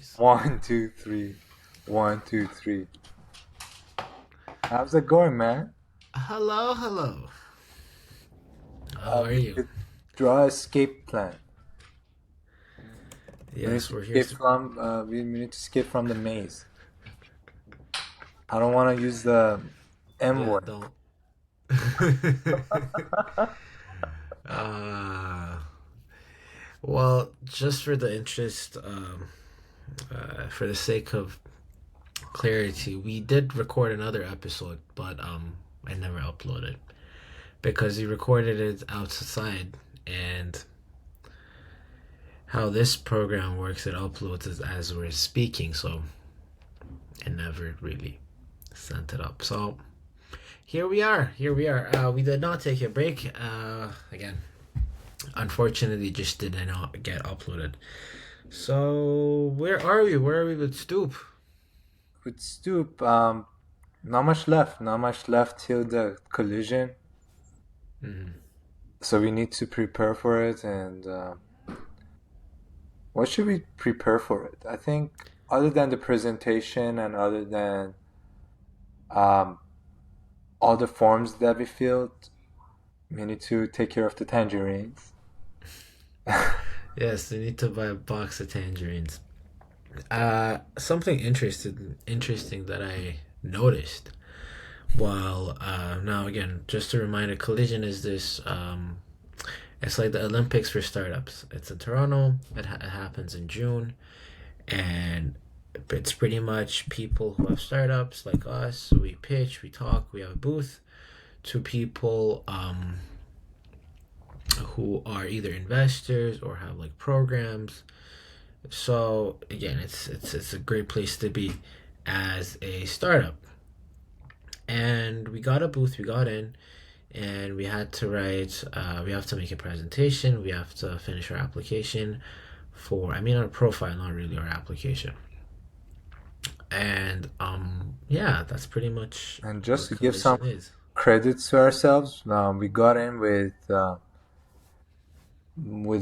Jeez. One, two, three. One, two, three. How's it going, man? Hello, hello. How are We you? could draw a escape plan. We need Yes, to we're here escape to. from. We need to escape from the maze. I don't want to use the M Yeah, word. don't. uh, well, just for the interest, for the sake of clarity, we did record another episode, but I never uploaded because we recorded it outside, and how this program works, it uploads it as we're speaking, so it never really sent it up. So here we are. Here we are. We did not take a break. Again, unfortunately, just did not get uploaded. So where are we? Where are we with Stoop? With Stoop, not much left. Not much left till the collision. Mm. So we need to prepare for it. And what should we prepare for it? I think other than the presentation and other than um, all the forms that we filled, we need to take care of the tangerines. Yes, they need to buy a box of tangerines. Something interesting that I noticed. While now again, just a reminder, Collision is this. It's like the Olympics for startups. It's in Toronto. It happens in June, and it's pretty much people who have startups like us. We pitch, we talk, we have a booth to people who are either investors or have like programs. So again, it's a great place to be as a startup. And we got a booth, we got in, and we had to write. We have to make a presentation. We have to finish our application for. I mean, our profile, not really our application. And yeah, that's pretty much And just what to give some Collision is. credit to ourselves, we got in with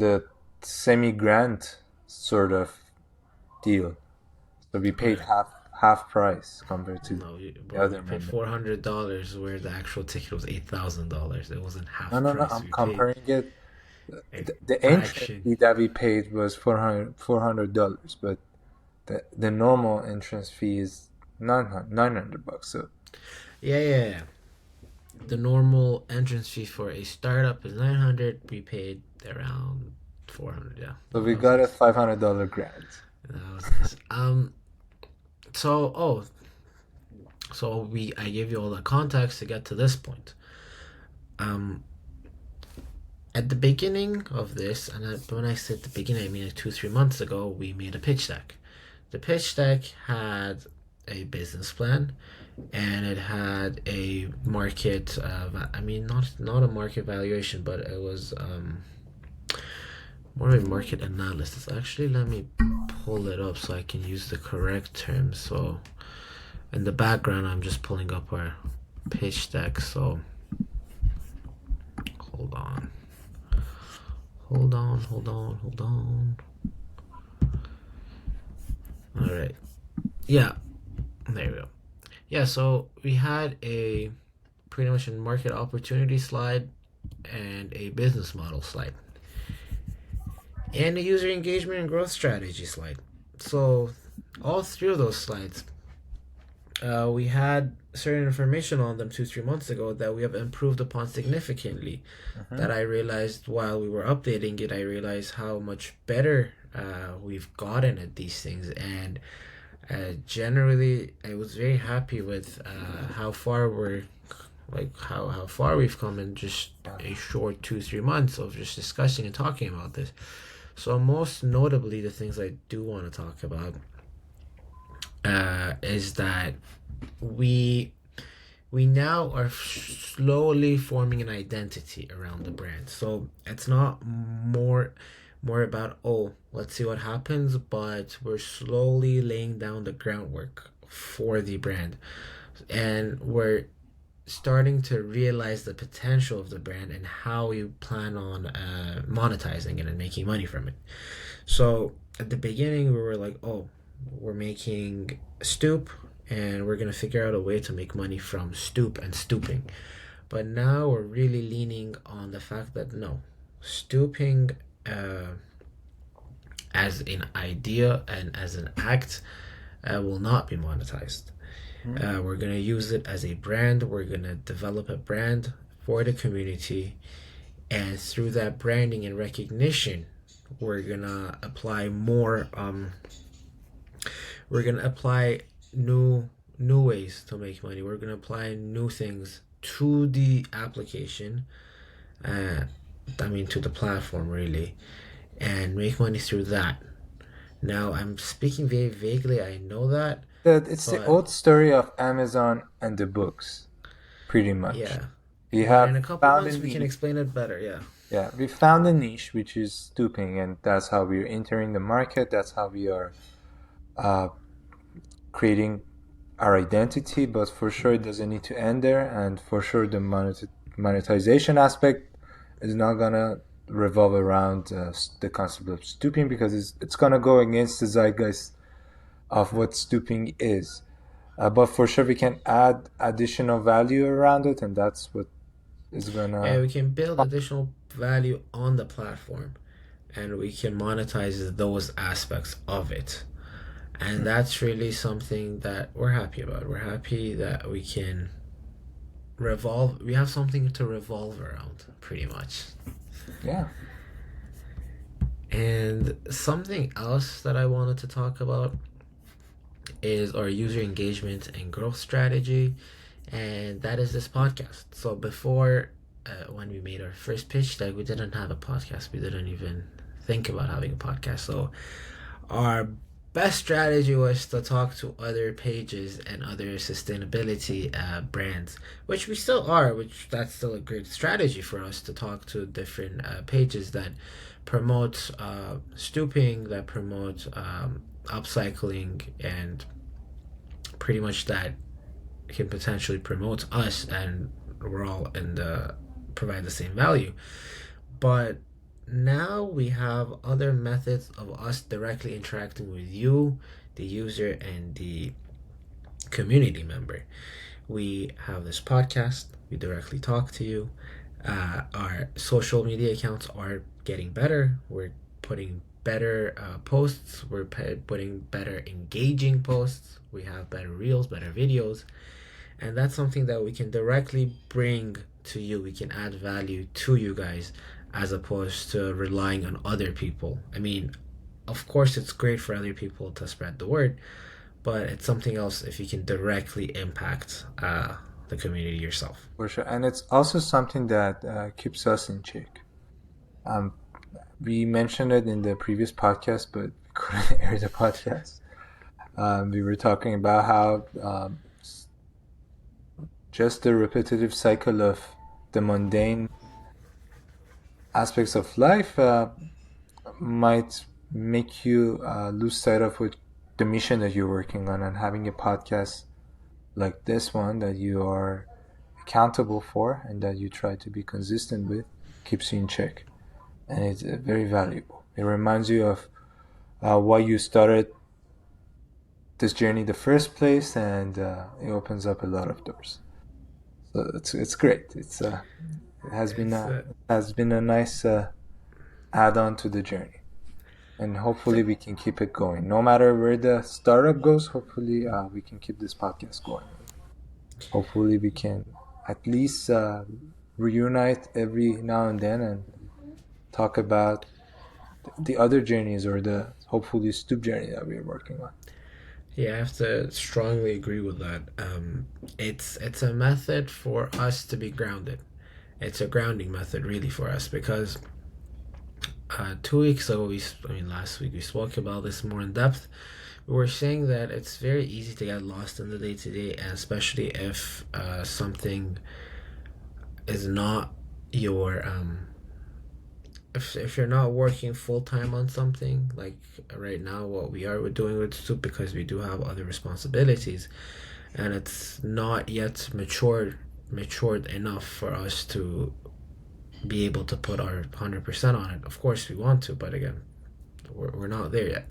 a semi-grant sort of deal. So we paid Right. half price compared to No, the bro, we other paid member. $400 where the actual ticket was $8,000. It wasn't No, half no, no. price. I'm We paid comparing it. a The entrance fraction. fee that we paid was $400, but the normal entrance fee is 900 bucks. So Yeah. The normal entrance fee for a startup is 900. We paid around 400. Yeah, we that was got a nice. $500 grant. That was nice. So I gave you all the context to get to this point. Um, at the beginning of this, and when I said the beginning, I mean like 2 3 months ago, we made a pitch deck. The pitch deck had a business plan, and it had a market. I mean, not a market valuation, but it was more of a market analysis. Actually, let me pull it up so I can use the correct terms. So in the background, I'm just pulling up our pitch deck. So hold on, hold on. All right, yeah, there we go. Yeah, so we had a pretty much a market opportunity slide and a business model slide and a user engagement and growth strategy slide. So all three of those slides, we had certain information on them 2 3 months ago that we have improved upon significantly. Hmm. That I realized while we were updating it, I realized how much better we've gotten at these things, and generally, I was very happy with how far we're like how far we've come in just a short 2 3 months of just discussing and talking about this. So most notably, the things I do want to talk about is that we we now are slowly forming an identity around the brand. So it's not more about, oh, let's see what happens, but we're slowly laying down the groundwork for the brand, and we're starting to realize the potential of the brand and how we plan on monetizing it and making money from it. So at the beginning, we were like, oh, we're making Stoop, and we're gonna figure out a way to make money from Stoop and stooping. But now we're really leaning on the fact that no, stooping uh, as an idea and as an act will not be monetized. Mm. We're gonna use it as a brand. We're gonna develop a brand for the community, and through that branding and recognition, we're gonna apply more. We're gonna apply new ways to make money. We're gonna apply new things to the application. Uh, I mean, to the platform really, and make money through that. Now, I'm speaking very vaguely. I know that, It's the but old story of Amazon and the books, pretty much. yeah. We But in have a couple found a months, we can niche. explain it better. Yeah. Yeah, we found a niche which is stooping, and that's how we're entering the market. That's how we are uh, creating our identity. But for sure, it doesn't need to end there, and for sure, the monetization aspect is not gonna revolve around the concept of stooping because it's gonna go against the zeitgeist of what stooping is. But for sure, we can add additional value around it, and that's what is Yeah, gonna. we can build additional value on the platform, and we can monetize those aspects of it. And that's really something that we're happy about. We're happy that we have something to revolve around, pretty much. Yeah. And something else that I wanted to talk about is our user engagement and growth strategy, and that is this podcast. So before, when we made our first pitch deck, we didn't have a podcast. We didn't even think about having a podcast. So our best strategy was to talk to other pages and other sustainability brands, which we still are. Which that's still a great strategy for us to talk to different pages that promote stooping, that promote upcycling, and pretty much that can potentially promote us, and we're all in the provide the same value. But now we have other methods of us directly interacting with you, the user, and the community member. We have this podcast, we directly talk to you. Our social media accounts are getting better. We're putting better posts, we're putting better engaging posts, we have better reels, better videos, and that's something that we can directly bring to you. We can add value to you guys as opposed to relying on other people. I mean, of course, it's great for other people to spread the word, but it's something else if you can directly impact the community yourself. For sure. And it's also something that keeps us in check. Um, we mentioned it in the previous podcast, but we couldn't air the podcast. We were talking about how just the repetitive cycle of the mundane aspects of life might make you lose sight of what the mission that you're working on, and having a podcast like this one that you are accountable for and that you try to be consistent with keeps you in check, and it's very valuable. It reminds you of why you started this journey in the first place, and it opens up a lot of doors. So it's great. It It's has been a nice add-on to the journey, and hopefully we can keep it going. No matter where the startup goes, hopefully we can keep this podcast going. Hopefully we can at least reunite every now and then and talk about the other journeys or the hopefully Stoop journey that we're working on. Yeah, I have to strongly agree with that. It's a method for us to be grounded. It's a grounding method, really, for us because 2 weeks ago, I mean, last week we spoke about this more in depth. We were saying that it's very easy to get lost in the day to day, and especially if something is not your if you're not working full time on something like right now what we're doing with Stoop, because we do have other responsibilities, and it's not yet matured enough for us to be able to put our 100% on it. Of course we want to, but again, we're not there yet.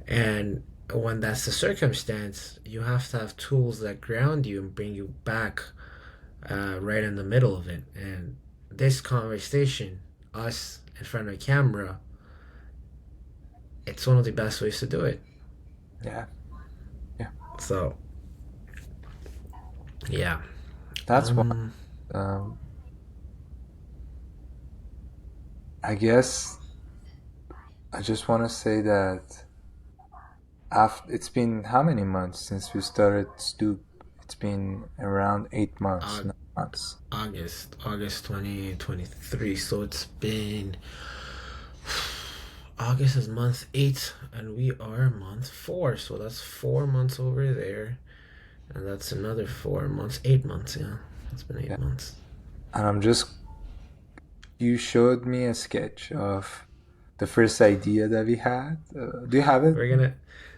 And when that's the circumstance, you have to have tools that ground you and bring you back right in the middle of it. And this conversation, us in front of a camera, it's one of the best ways to do it. Yeah, yeah. So, yeah. That's why. Um, Um, I guess I just want to say that after it's been how many months since we started Stoop? It's been around 8 months, Aug- 9 months. August 2023. So it's been August is month 8, and we are month 4. So that's 4 months over there, and that's another 4 months, 8 months. Yeah, it's been eight Yeah. months. And you showed me a sketch of the first idea that we had. Do you have it? We're gonna,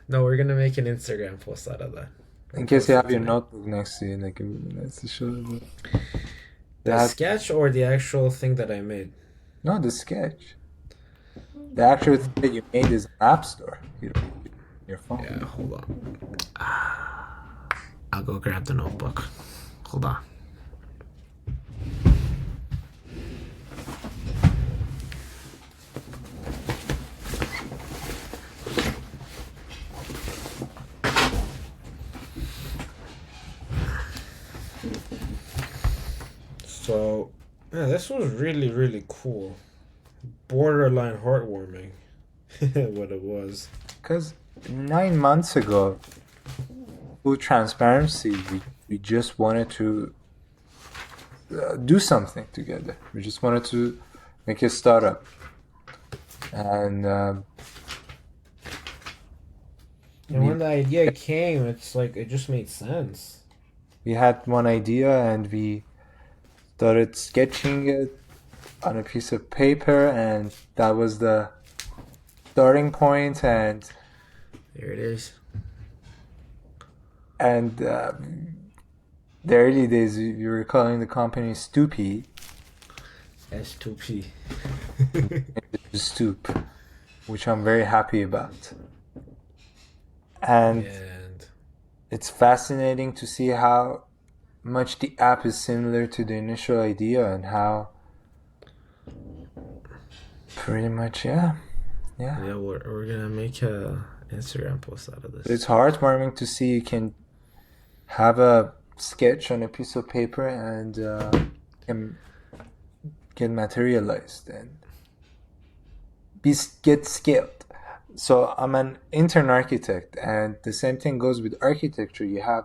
no, we're gonna make an Instagram post out of that. In We'll case you post it have your tonight. notebook next to you, like let's show it. The That sketch or the actual thing that I made? no, the sketch. The actual thing that you made is an app store. You don't use your phone. Yeah, hold on. I'll go grab the notebook. Hold on. So, yeah, this was really, really cool. Borderline heartwarming. What it was. Because 9 months ago, full transparency, we just wanted to do something together. We just wanted to make a startup. And And we when the idea came, it's like it just made sense. we had one idea and we started sketching it on a piece of paper, and that was the starting point. There it is. And the early days, we were calling the company Stoopy, S2P. Stoop, which I'm very happy about. And And it's fascinating to see how much the app is similar to the initial idea and how pretty much, yeah, yeah. yeah, we're gonna make a Instagram post out of this. It's heartwarming to see you can have a sketch on a piece of paper and can get materialized and get scaled. So I'm an intern architect, and the same thing goes with architecture. You have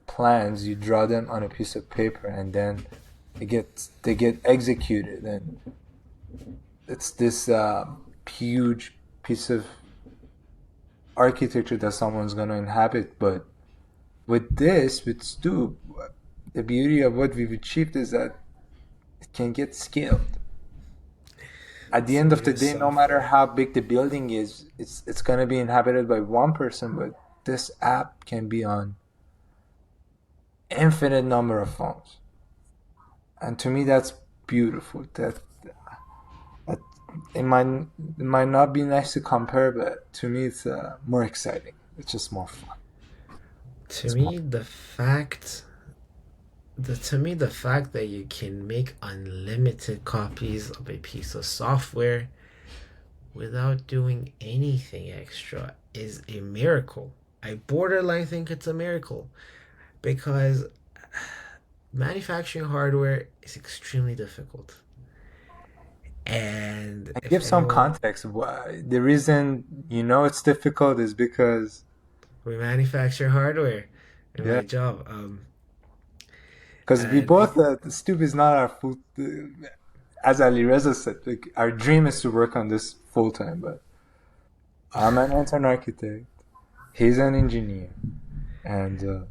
plans, you draw them on a piece of paper, and then they get executed, and it's this huge piece of architecture that someone's gonna inhabit. But with Stoop, the beauty of what we've achieved is that it can get scaled. At the So end we of the use day, no matter software. how big the building is, it's gonna be inhabited by one person, but this app can be on infinite number of phones. And to me that's beautiful. That it might not be nice to compare, but to me it's more exciting. It's just more fun. To It's more me, the fact that you can make unlimited copies of a piece of software without doing anything extra is a miracle. I borderline think it's a miracle because manufacturing hardware is extremely difficult. And and if give some anyone, context. Why the reason it's difficult is because we manufacture hardware in yeah, my job, we and both the Stoop is not our full. As Ali Reza said, like, our dream is to work on this full time, but I'm an intern architect. He's an engineer, and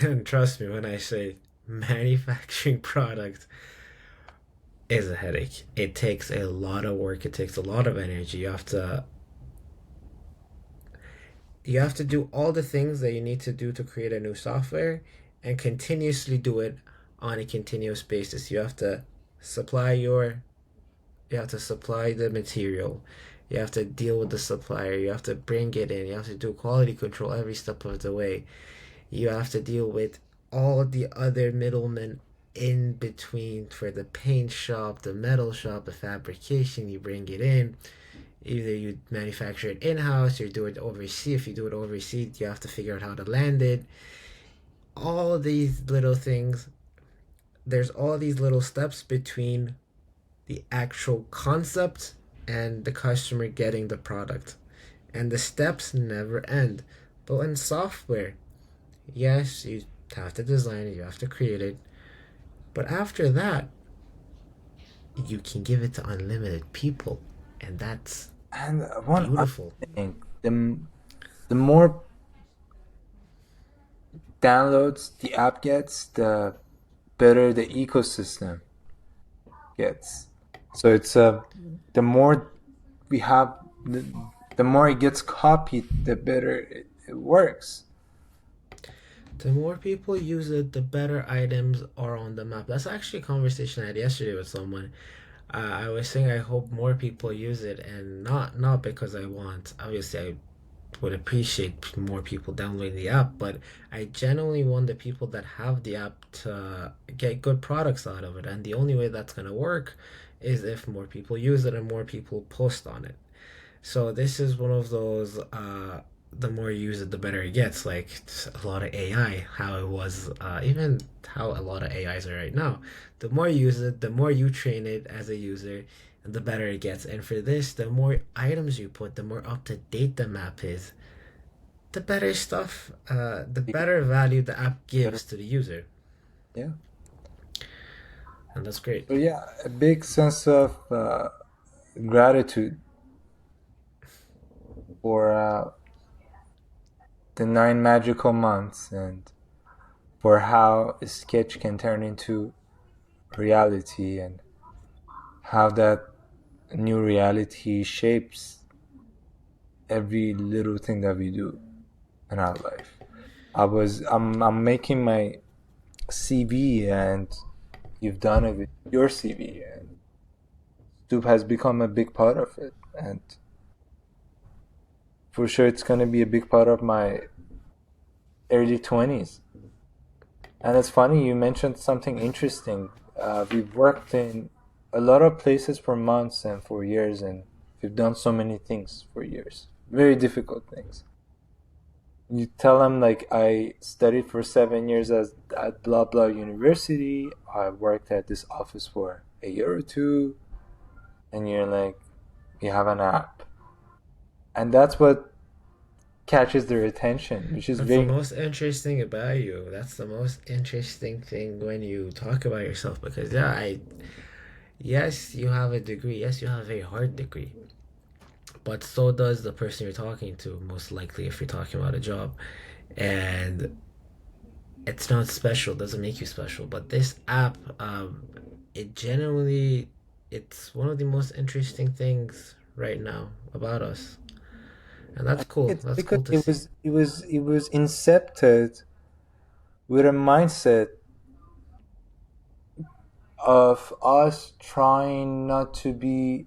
and trust me when I say manufacturing product is a headache. It takes a lot of work. It takes a lot of energy. You have to do all the things that you need to do to create a new software and continuously do it on a continuous basis. You have to supply the material. You have to deal with the supplier. You have to bring it in. You have to do quality control every step of the way. You have to deal with all the other middlemen in between for the paint shop, the metal shop, the fabrication. You bring it in. Either you manufacture it in house or you do it overseas. If you do it overseas, you have to figure out how to land it. All these little things. There's all these little steps between the actual concept and the customer getting the product. And the steps never end. But in software, yes, you have to design it, you have to create it. But after that, you can give it to unlimited people. And that's And one other beautiful. thing, the more downloads the app gets, the better the ecosystem gets. So it's the more we have, the, the more it gets copied, the better it works. The more people use it, the better items are on the map. That's actually a conversation I had yesterday with someone. I was saying I hope more people use it, and not because I want. Obviously, I would appreciate more people downloading the app, but I genuinely want the people that have the app to get good products out of it. And the only way that's gonna work is if more people use it and more people post on it. So this is one of those. The more you use it, the better it gets. Like a lot of AI, how it was, even how a lot of AIs are right now. The more you use it, the more you train it as a user, and the better it gets. And for this, the more items you put, the more up to date the map is, the better stuff, the better value the app Better, gives to the user, yeah. and that's great. So yeah, a big sense of gratitude for the 9 magical months and for how a sketch can turn into reality and how that new reality shapes every little thing that we do in our life. I'm making my CV and you've done it with your CV and Stoop has become a big part of it and for sure it's going to be a big part of my early 20s. And it's funny you mentioned something interesting. We've worked in a lot of places for months and for years and we've done so many things for years. Very difficult things. You tell them like I studied for 7 years at blah blah university. I worked at this office for a year or two, and you're like, you have an app, and that's what catches their attention, which is That's the very most interesting about you. That's the most interesting thing when you talk about yourself because yeah, I yes, you have a degree. Yes, you have a very hard degree. But so does the person you're talking to, most likely if you're talking about a job. And it's not special, doesn't make you special. But this app, it generally it's one of the most interesting things right now about us. And I that's think cool. it's That's because cool to see. it was incepted with a mindset of us trying not to be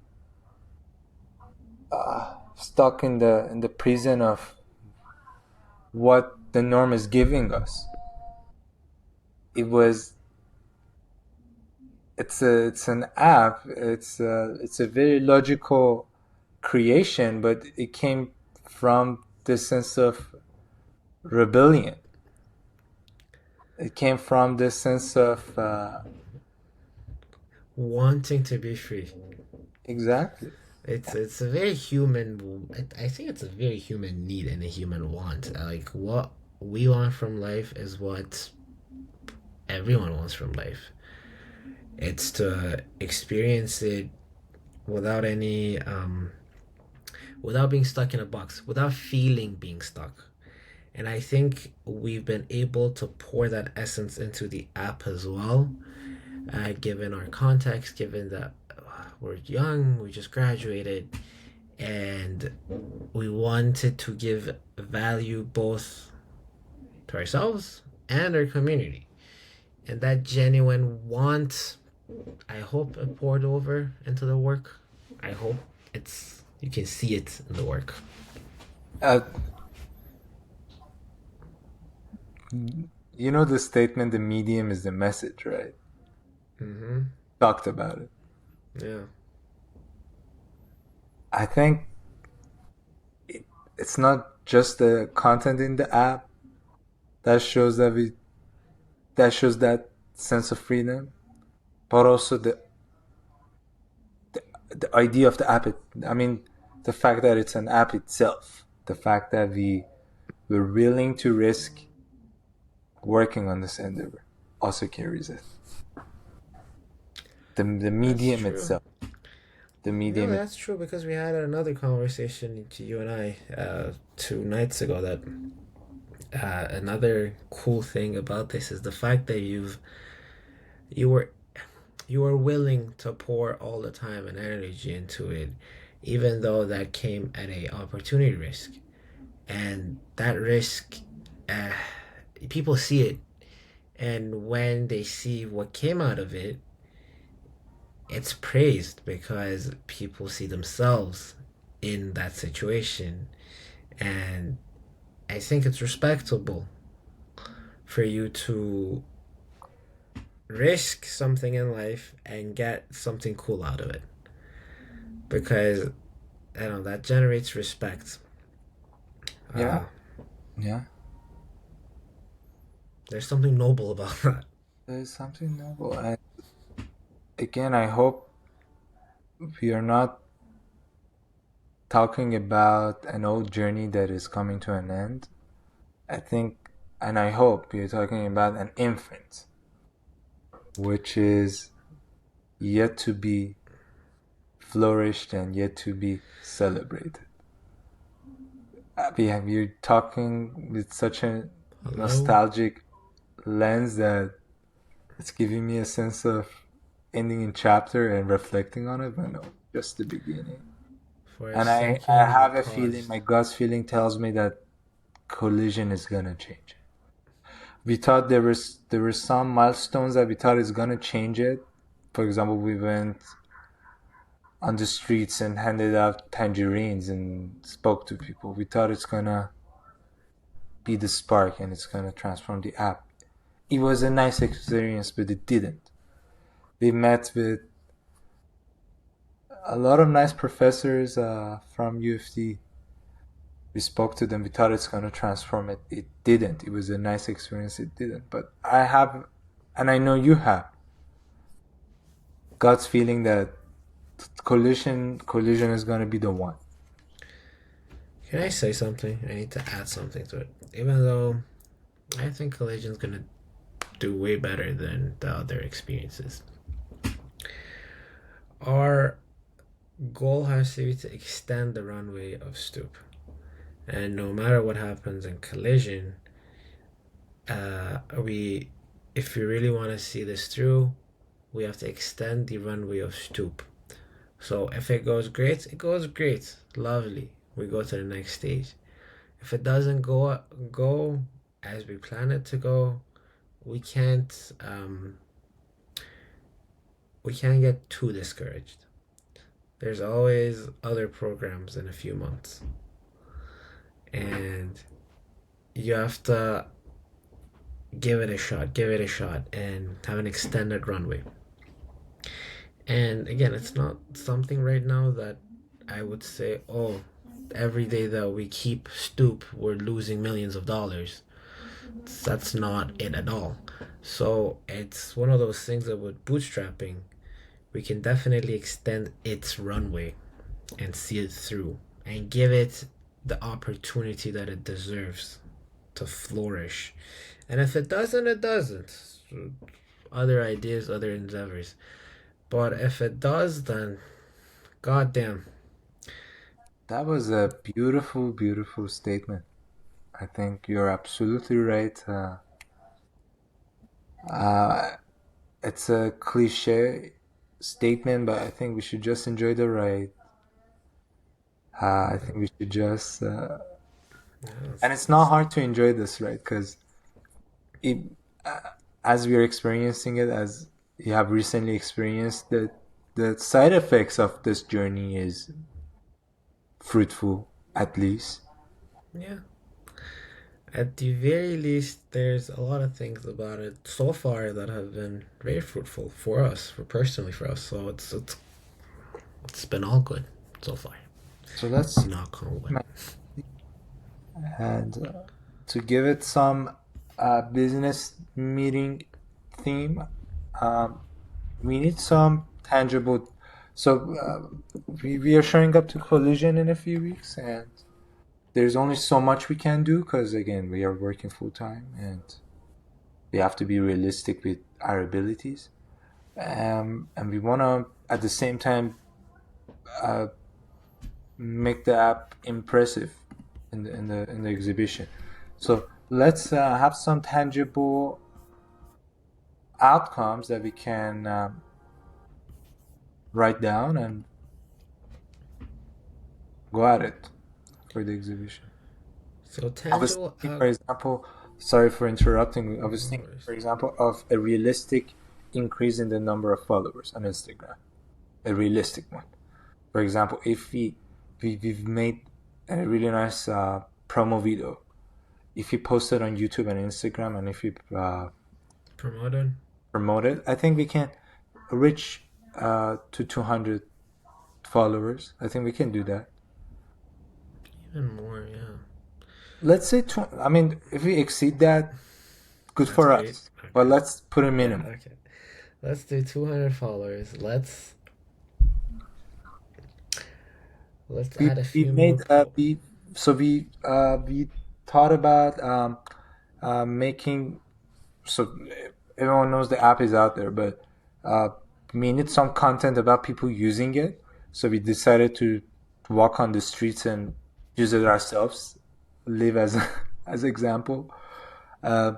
stuck in the prison of what the norm is giving us. It was it's an app. It's a very logical creation, but it came from this sense of rebellion. It came from this sense of Wanting to be free. exactly. It's a very human. I think it's a very human need and a human want. Like what we want from life is what everyone wants from life. It's to experience it without any without being stuck in a box, without feeling being stuck. And I think we've been able to pour that essence into the app as well, given our context, given that we're young, we just graduated, and we wanted to give value both to ourselves and our community. And that genuine want, I hope it poured over into the work. I hope it's You can see it in the work. Uh, you know the statement, the medium is the message, right? Mm-hmm. Talked about it. Yeah. I think it's not just the content in the app that shows that sense of freedom, but also the idea of the app. I mean, the fact that it's an app itself, the fact that we're willing to risk working on this endeavor also carries it. The That's medium true. itself, the No, medium. that's true because we had another conversation, you and I, 2 nights ago. That another cool thing about this is the fact that you were you were willing to pour all the time and energy into it, even though that came at a opportunity risk. And that risk, uh, people see it, and when they see what came out of it, it's praised because people see themselves in that situation. And I think it's respectable for you to risk something in life and get something cool out of it, because I don't know, that generates respect. Yeah, uh, yeah. there's something noble about that. There's something noble. And again, I hope we are not talking about an old journey that is coming to an end. I think, and I hope you're talking about an infant, which is yet to be flourished and yet to be celebrated. You're talking with such a Hello. nostalgic lens that it's giving me a sense of ending in chapter and reflecting on it, but no, just the beginning. For a And I second you have a feeling, paused. my gut feeling tells me that collision is gonna change. We thought there were some milestones that we thought is gonna change it. For example, we went on the streets and handed out tangerines and spoke to people. We thought it's gonna be the spark and it's gonna transform the app. It was a nice experience, but it didn't. We met with a lot of nice professors from UFT. We spoke to them. We thought it's gonna transform it. It didn't. It was a nice experience. It didn't. But I have, and I know you have, God's feeling that collision is gonna be the one. Can I say something? I need to add something to it. Even though I think Collision's gonna do way better than the other experiences, our goal has to be to extend the runway of Stoop. And no matter what happens in Collision, we, if we really want to see this through, we have to extend the runway of Stoop. So if it goes great, it goes great, lovely. We go to the next stage. If it doesn't go as we plan it to go, we can't um, we can't get too discouraged. There's always other programs in a few months, and you have to give it a shot, and have an extended runway. And again, it's not something right now that I would say, oh, every day that we keep Stoop, we're losing millions of dollars. That's not it at all. So it's one of those things that with bootstrapping, we can definitely extend its runway and see it through and give it the opportunity that it deserves to flourish. And if it doesn't, it doesn't. Other ideas, other endeavors. But if it does, then goddamn. That was a beautiful, beautiful statement. I think you're absolutely right. Uh, it's a cliche statement, but I think we should just enjoy the ride. I think we should just, Yeah, and it's not hard to enjoy this ride because it, uh, as we are experiencing it, as you have recently experienced, the side effects of this journey is fruitful at least. Yeah. At the very least, there's a lot of things about it so far that have been very fruitful for us, for personally for us. So it's been all good so far. So let's Knock on wood. and to give it some business meeting theme, um, we need some tangible. So we are showing up to Collision in a few weeks, and there's only so much we can do because again we are working full time and we have to be realistic with our abilities. And we want to at the same time uh, make the app impressive in the exhibition. So let's have some tangible outcomes that we can write down and go at it for the exhibition. So I was tangible thinking, for example, sorry for interrupting. I was no thinking, worries. for example, of a realistic increase in the number of followers on Instagram. A realistic one. For example, if we've made a really nice promo video, if you post it on YouTube and Instagram, and if you Promoted promote it, I think we can reach to 200 followers. I think we can do that. even more, yeah. Let's say, I mean, if we exceed that, good That's for great. us. But Okay. let's put a Yeah, minimum. okay. Let's do 200 followers. Let's We add a we few more made pro. we thought about making so everyone knows the app is out there, but uh, we need some content about people using it. So we decided to walk on the streets and use it ourselves, live as as example. Uh,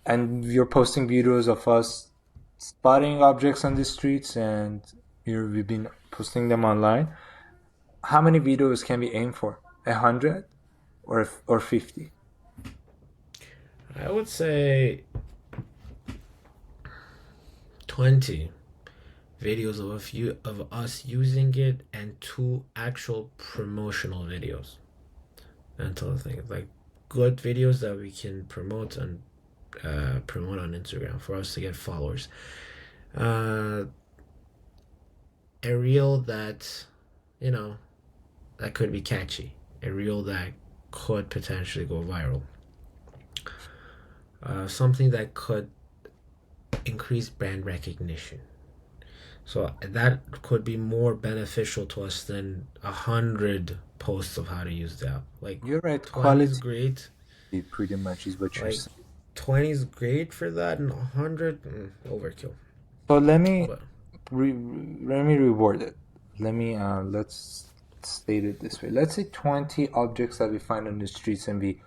and we're posting videos of us spotting objects on the streets, and we've been posting them online. How many videos can we aim for? 100 or 50? I would say 20 videos of a few of us using it and two actual promotional videos. Until the thing like good videos that we can promote on Instagram for us to get followers. Uh, a reel that you know that could be catchy. A reel that could potentially go viral. Something that could increase brand recognition. So that could be more beneficial to us than 100 posts of how to use the app. Like You're right. 20 is Quality great. pretty much is what you're Like saying. 20 is great for that, and 100 overkill. So But let me reward it. Let's state it this way. Let's say 20 objects that we find on the streets and we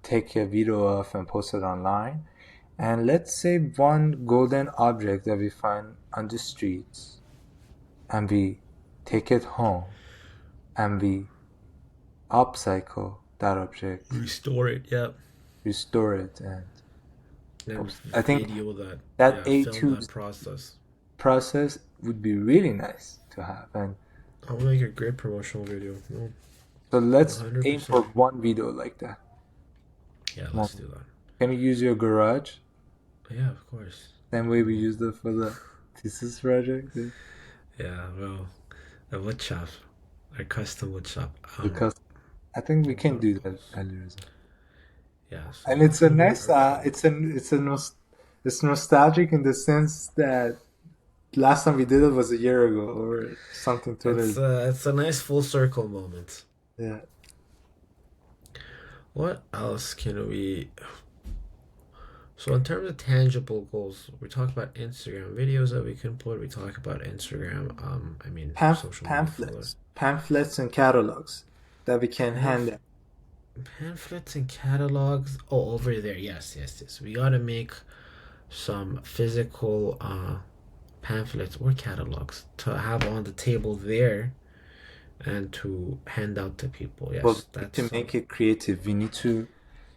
take a video of and post it online. And let's say one golden object that we find on the streets and we take it home and we upcycle that object, restore it, yep. restore it, and And I think video that, that yeah, film A2 that process. process would be really nice to have. And I'll make a great promotional video. No, so let's aim for 100%. one video like that. Yeah, One. let's do that. Can we use your garage? Yeah, of course. Same way we used it for the thesis project? Yeah, well, a wood shop, a custom wood shop. Because I think we can do that, Alireza. Yeah, so And it's a nice, 100%. it's nostalgic in the sense that last time we did it was a year ago or something totally. It's a nice full circle moment. Yeah. What else can we? So in terms of tangible goals, we talk about Instagram videos that we can put. We talk about Instagram. I mean social media followers. Pamphlets and catalogs that we can hand Pamf- out. Pamphlets and catalogs. Oh, over there. Yes, yes, yes. We gotta make some physical pamphlets or catalogs to have on the table there and to hand out to people. Well, Yes, we need that's to make it creative. yeah.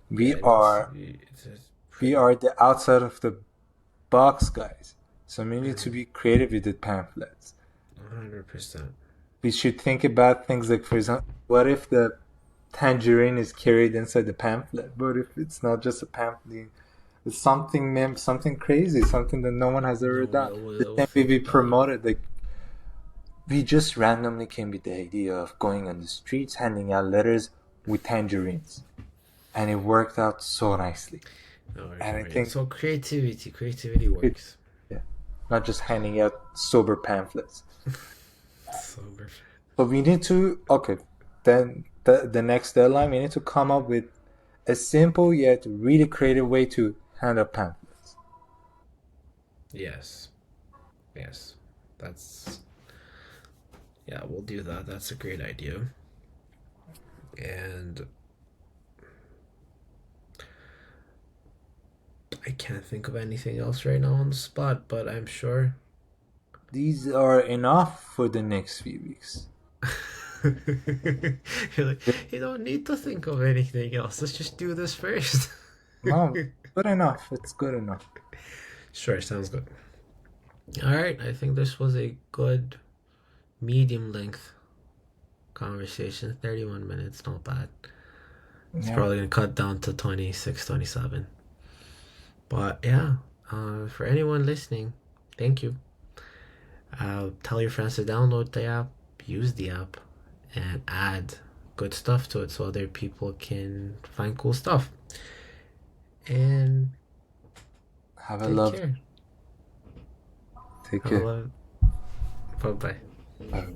We It needs to are, be. It's we pretty are the outside of the box guys. So we need to be creative with the pamphlets. 100%. we should think about things like, for example, what if the tangerine is carried inside the pamphlet? What if it's not just a pamphlet? It's something, something crazy, something that no one has ever No done. one The will same way think we about it. promoted, like we just randomly came with the idea of going on the streets, handing out letters with tangerines, and it worked out so nicely. Alright, And I alright. think, So creativity it, works. yeah, not just handing out sober pamphlets. Sober. But we need to, okay, then the next deadline, we need to come up with a simple yet really creative way to hand out pamphlets. Yes, yes. That's yeah. We'll do that. That's a great idea. And I can't think of anything else right now on the spot, but I'm sure. These are enough for the next few weeks. You're like, you don't need to think of anything else. Let's just do this first. No, good enough. It's good enough. Sure, sounds good. All right, I think this was a good medium length conversation. 31 minutes, not bad. It's Yeah. probably going to cut down to 26, 27. But yeah, for anyone listening, thank you. Tell your friends to download the app, use the app, and add good stuff to it so other people can find cool stuff. And Have a take love. care. Take Have a care. love. Bye bye. Bye.